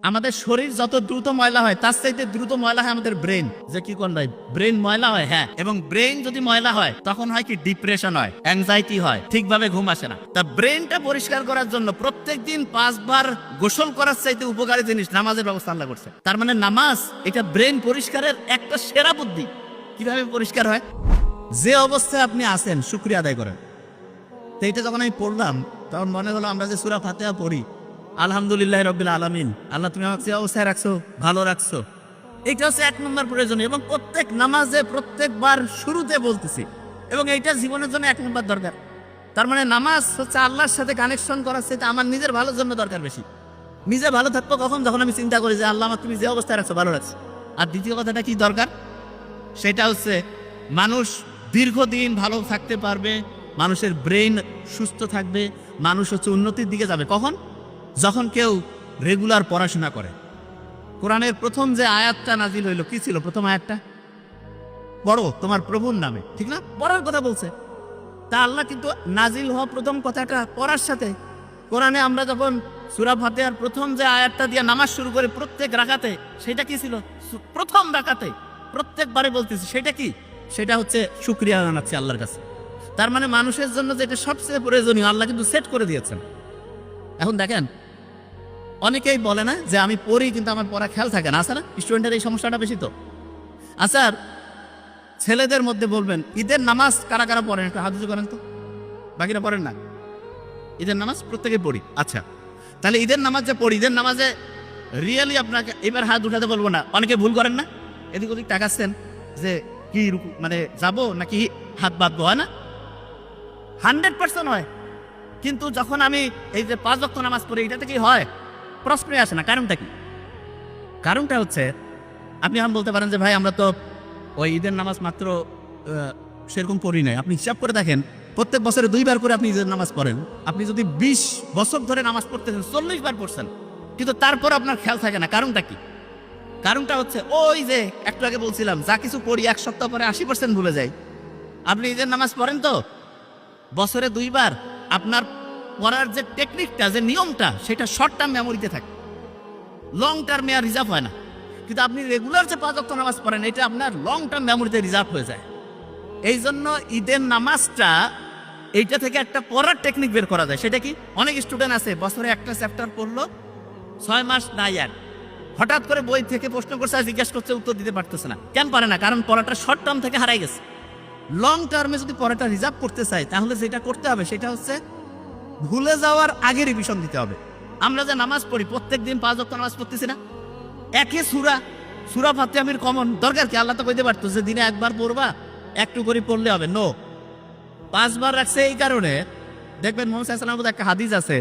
আমাদের শরীর যত দ্রুত ময়লা হয় তার চাইতে দ্রুত ময়লা হয় আমাদের ব্রেন। যে কি কোন ভাই, ব্রেন ময়লা হয়, হ্যাঁ। এবং ব্রেন যদি ময়লা হয় তখন হয় কি, ডিপ্রেশন হয়, অ্যাংজাইটি হয়, ঠিকভাবে ঘুম আসে না। তা ব্রেনটা পরিষ্কার করার জন্য প্রত্যেকদিন 5 বার গোসল করার চাইতে উপকারী জিনিস নামাজের ব্যবস্থা আল্লাহ করছে। তার মানে নামাজ এটা ব্রেন পরিষ্কারের একটা সেরা বুদ্ধি। কিভাবে পরিষ্কার হয়? যে অবস্থায় আপনি আছেন শুকরিয়া আদায় করেন। তো এটা যখন আমি পড়লাম তখন মনে হলো আমরা যে সূরা ফাতিহা পড়ি, আলহামদুলিল্লাহ রাব্বিল আলামিন, আল্লাহ তুমি আমাকে যে অবস্থায় রাখছো ভালো রাখছো, এটা হচ্ছে 1 নম্বর প্রয়োজন। এবং প্রত্যেক নামাজে প্রত্যেকবার শুরুতে বলতেছি, এবং এইটা জীবনের জন্য 1 নম্বর দরকার। তার মানে নামাজ হচ্ছে আল্লাহর সাথে কানেকশন করার চাইতে আমার নিজের ভালোর জন্য দরকার বেশি। নিজে ভালো থাকবো কখন? যখন আমি চিন্তা করি যে আল্লাহ আমাকে তুমি যে অবস্থায় রাখছো ভালো রাখছো। আর দ্বিতীয় কথাটা কি দরকার, সেটা হচ্ছে মানুষ দীর্ঘদিন ভালো থাকতে পারবে, মানুষের ব্রেন সুস্থ থাকবে, মানুষ হচ্ছে উন্নতির দিকে যাবে কখন? যখন কেউ রেগুলার পড়াশোনা করে। কোরআনের প্রথম যে আয়াতটা নাজিল হইল, কি ছিল প্রথম আয়াতটা? পড়ো তোমার প্রভুর নামে, ঠিক না? পড়ার কথা বলছে। তা আল্লাহ কিন্তু নাজিল হওয়া প্রথম কথাটা পড়ার সাথে, কোরআনে আমরা যখন সূরা ফাতিহার প্রথম যে আয়াতটা দিয়ে নামাজ শুরু করে প্রত্যেক রাকাতে, সেটা কি ছিল? প্রথম রাকাতে প্রত্যেকবারে বলতেছি, সেটা কি? সেটা হচ্ছে শুকরিয়া জানাচ্ছি আল্লাহর কাছে। তার মানে মানুষের জন্য যেটা সবচেয়ে প্রয়োজনীয় আল্লাহ কিন্তু সেট করে দিয়েছেন। এখন দেখেন, অনেকেই বলে না যে আমি পড়ি কিন্তু আমার পড়া খেয়াল থাকে না, আছে না? স্টুডেন্টের এই সমস্যাটা বেশি তো। আচ্ছা, ছেলেদের মধ্যে বলবেন ঈদের নামাজ কারা কারা পড়েন, একটু হাত উঁচু করেন তো। বাকিরা পড়েন না? ঈদের নামাজ প্রত্যেকেই পড়ি। আচ্ছা, তাহলে ঈদের নামাজ যে পড়ি, ঈদের নামাজে রিয়েলি আপনাকে এবার হাত উঠাতে বলবো না, অনেকে ভুল করেন না, এদিক ওদিক তাকাচ্ছেন যে কি মানে যাবো নাকি হাত বাঁধবো, হয় না? 100% হয়। কিন্তু যখন আমি এই যে 5 ওয়াক্ত নামাজ পড়ি, এটাতে কি হয়? প্রশ্নই আসে না। কারণটা কি? কারণটা হচ্ছে, আপনি এখন বলতে পারেন যে ভাই আমরা তো ওই ঈদের নামাজ মাত্র সেরকম পড়ি নাই। আপনি হিসাব করে দেখেন, প্রত্যেক বছরে 2 বার করে আপনি ঈদের নামাজ পড়েন। আপনি যদি 20 বছর ধরে নামাজ পড়তেছেন, 40 বার পড়ছেন, কিন্তু তারপর আপনার খেয়াল থাকে না। কারণটা কি? কারণটা হচ্ছে ওই যে একটু আগে বলছিলাম, যা কিছু পড়ি 1 সপ্তাহ পরে 80% ভুলে যাই। আপনি ঈদের নামাজ পড়েন তো বছরে 2 বার, আপনার পড়ার যে টেকনিকটা, যে নিয়মটা, সেটা শর্ট টার্ম মেমোরিতে থাকে, লং টার্মে আর রিজার্ভ হয় না। কিন্তু আপনি রেগুলার যে 5 ওয়াক্ত নামাজ পড়েন, এটা আপনার লং টার্ম মেমোরিতে রিজার্ভ হয়ে যায়। এই জন্য ঈদের নামাজটা এইটা থেকে একটা পড়ার টেকনিক বের করা যায়। সেটা কি? অনেক স্টুডেন্ট আছে বছরে একটা চ্যাপ্টার পড়লো, 6 মাস না ইয়ার, হঠাৎ করে বই থেকে প্রশ্ন করছে আর জিজ্ঞাসা করছে, উত্তর দিতে পারতেছে না। কেন পারে না? কারণ পড়াটা শর্ট টার্ম থেকে হারাই গেছে। লং টার্মে যদি পড়াটা রিজার্ভ করতে চাই, তাহলে যেটা করতে হবে সেটা হচ্ছে ভুলে যাওয়ার আগে রিভিশন দিতে হবে। আমরা যে নামাজ পড়ি, প্রত্যেকদিন 5 ওয়াক্ত নামাজ পড়তেছি না, একই সূরা ফাতিহার কমন দরকার কি? আল্লাহ তো কইতে পারতো যে দিনে 1 বার পড়বা, একটু করে পড়লে হবে। নো, 5 বার রাখছে। এই কারণে দেখবেন মুহাম্মদ সাল্লাল্লাহু আলাইহি ওয়াসাল্লামের একটা হাদিস আছে,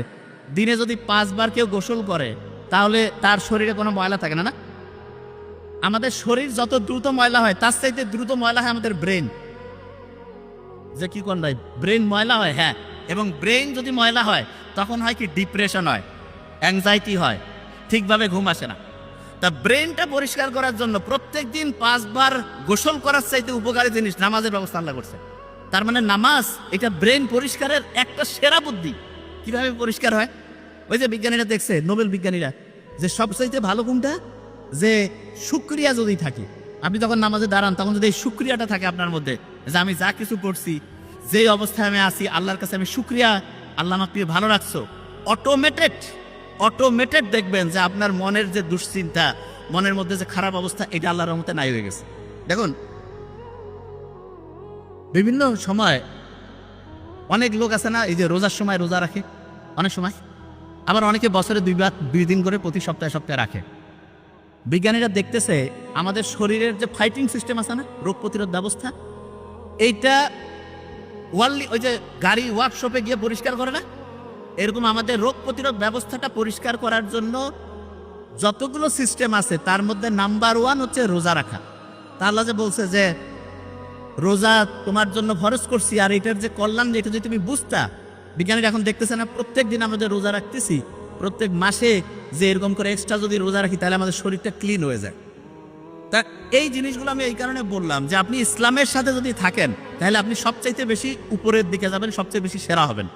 দিনে যদি 5 বার কেউ গোসল করে তাহলে তার শরীরে কোনো ময়লা থাকে না। না, আমাদের শরীর যত দ্রুত ময়লা হয় তার চাইতে দ্রুত ময়লা হয় আমাদের ব্রেন। যে কি কোন ভাই, ব্রেন ময়লা হয়, হ্যাঁ। এবং ব্রেন যদি ময়লা হয় তখন হয় কি, ডিপ্রেশন হয়, অ্যাংজাইটি হয়, ঠিকভাবে ঘুম আসে না। তা ব্রেনটা পরিষ্কার করার জন্য প্রত্যেকদিন 5 বার গোসল করার চাইতে উপকারী জিনিস নামাজের ব্যবস্থা আল্লাহ করছে। তার মানে নামাজ এটা ব্রেন পরিষ্কারের একটা সেরা বুদ্ধি। কিভাবে পরিষ্কার হয়? ওই যে বিজ্ঞানীরা দেখছে, নোবেল বিজ্ঞানীরা, যে সবচাইতে ভালো কোনটা, যে শুকরিয়া যদি থাকে, আপনি যখন নামাজে দাঁড়ান তখন যদি এই শুকরিয়াটা থাকে আপনার মধ্যে, যে আমি যা কিছু করছি, যে অবস্থায় আমি আছি, আল্লাহর কাছে আমি শুকরিয়া, আল্লাহ আমাকে ভালো রাখছো, অটোমেটেড দেখবেন যে আপনার মনের যে দুশ্চিন্তা, মনের মধ্যে যে খারাপ অবস্থা, এটা আল্লাহর রহমতে নাই হয়ে গেছে। দেখুন, বিভিন্ন সময় অনেক লোক আছে না, এই যে রোজার সময় রোজা রাখে, অনেক সময় আবার অনেকে বছরে 2 দিন করে প্রতি সপ্তাহে সপ্তাহে রাখে। বিজ্ঞানীরা দেখতেছে আমাদের শরীরের যে ফাইটিং সিস্টেম আছে না, রোগ প্রতিরোধ ব্যবস্থা, এইটা ওই যে গাড়ি ওয়ার্কশপে গিয়ে পরিষ্কার করে না, এরকম আমাদের রোগ প্রতিরোধ ব্যবস্থাটা পরিষ্কার করার জন্য যতগুলো সিস্টেম আছে তার মধ্যে নাম্বার 1 হচ্ছে রোজা রাখা। তা আল্লাহ যে বলছে যে রোজা তোমার জন্য ফরজ করছি, আর এটার যে কল্যাণ, এটা যদি তুমি বুঝতা। বিজ্ঞানীরা এখন দেখতেছে না, প্রত্যেক দিন আমরা যে রোজা রাখতেছি, প্রত্যেক মাসে যে এরকম করে এক্সট্রা যদি রোজা রাখি, তাহলে আমাদের শরীরটা ক্লিন হয়ে যায়। তা এই জিনিসগুলো আমি এই কারণে বললাম যে আপনি ইসলামের সাথে যদি থাকেন, তাহলে আপনি সবচাইতে বেশি উপরের দিকে যাবেন, সবচেয়ে বেশি সেরা হবেন।